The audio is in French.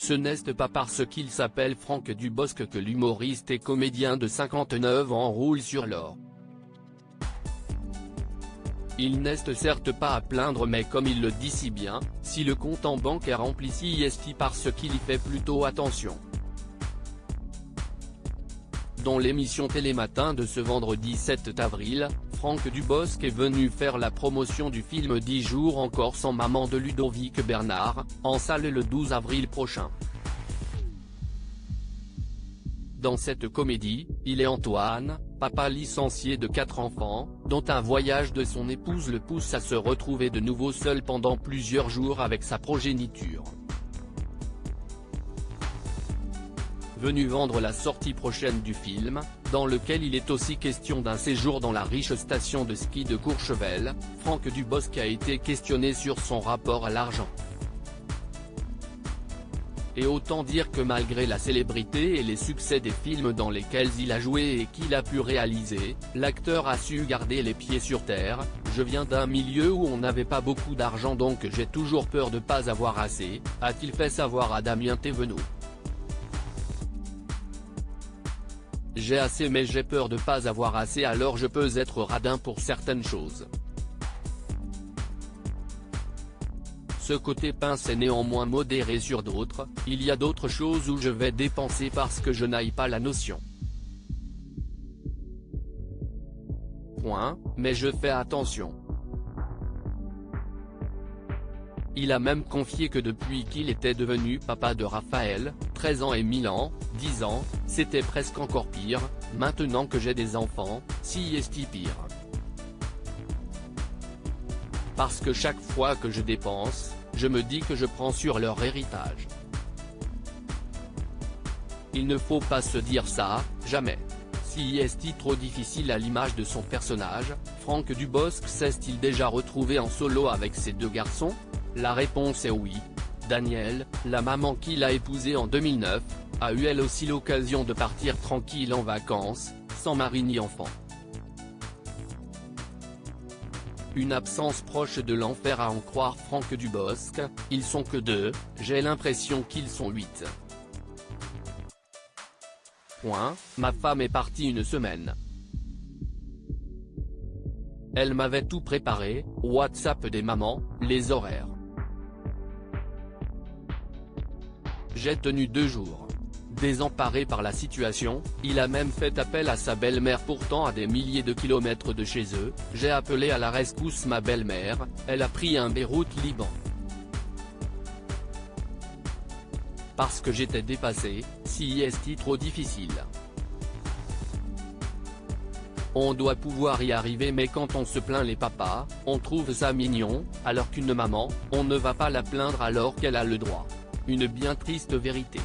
Ce n'est pas parce qu'il s'appelle Franck Dubosc que l'humoriste et comédien de 59 ans roule sur l'or. Il n'est certes pas à plaindre, mais comme il le dit si bien, si le compte en banque est rempli, c'est parce qu'il y fait plutôt attention. Dans l'émission Télématin de ce vendredi 7 avril, Franck Dubosc est venu faire la promotion du film 10 jours encore sans maman de Ludovic Bernard, en salle le 12 avril prochain. Dans cette comédie, il est Antoine, papa licencié de 4 enfants, dont un voyage de son épouse le pousse à se retrouver de nouveau seul pendant plusieurs jours avec sa progéniture. Venu vendre la sortie prochaine du film, dans lequel il est aussi question d'un séjour dans la riche station de ski de Courchevel, Franck Dubosc a été questionné sur son rapport à l'argent. Et autant dire que malgré la célébrité et les succès des films dans lesquels il a joué et qu'il a pu réaliser, l'acteur a su garder les pieds sur terre. Je viens d'un milieu où on n'avait pas beaucoup d'argent, donc j'ai toujours peur de pas avoir assez, a-t-il fait savoir à Damien Thévenot. J'ai assez mais j'ai peur de pas avoir assez, alors je peux être radin pour certaines choses. Ce côté pince est néanmoins modéré sur d'autres, il y a d'autres choses où je vais dépenser parce que je n'aille pas la notion. Mais je fais attention. Il a même confié que depuis qu'il était devenu papa de Raphaël, 13 ans et Milan, 10 ans, c'était presque encore pire, maintenant que j'ai des enfants, c'est pire. Parce que chaque fois que je dépense, je me dis que je prends sur leur héritage. Il ne faut pas se dire ça, jamais. Si est trop difficile à l'image de son personnage, Franck Dubosc s'est-il déjà retrouvé en solo avec ses 2 garçons? La réponse est oui. Danielle, la maman qu'il a épousée en 2009, a eu elle aussi l'occasion de partir tranquille en vacances, sans mari ni enfant. Une absence proche de l'enfer à en croire Franck Dubosc, ils sont que 2, j'ai l'impression qu'ils sont 8. Ma femme est partie une semaine. Elle m'avait tout préparé, WhatsApp des mamans, les horaires. J'ai tenu 2 jours. Désemparé par la situation, il a même fait appel à sa belle-mère pourtant à des milliers de kilomètres de chez eux. J'ai appelé à la rescousse ma belle-mère, elle a pris un Beyrouth Liban. Parce que j'étais dépassé, c'est trop difficile. On doit pouvoir y arriver, mais quand on se plaint les papas, on trouve ça mignon, alors qu'une maman, on ne va pas la plaindre alors qu'elle a le droit. Une bien triste vérité.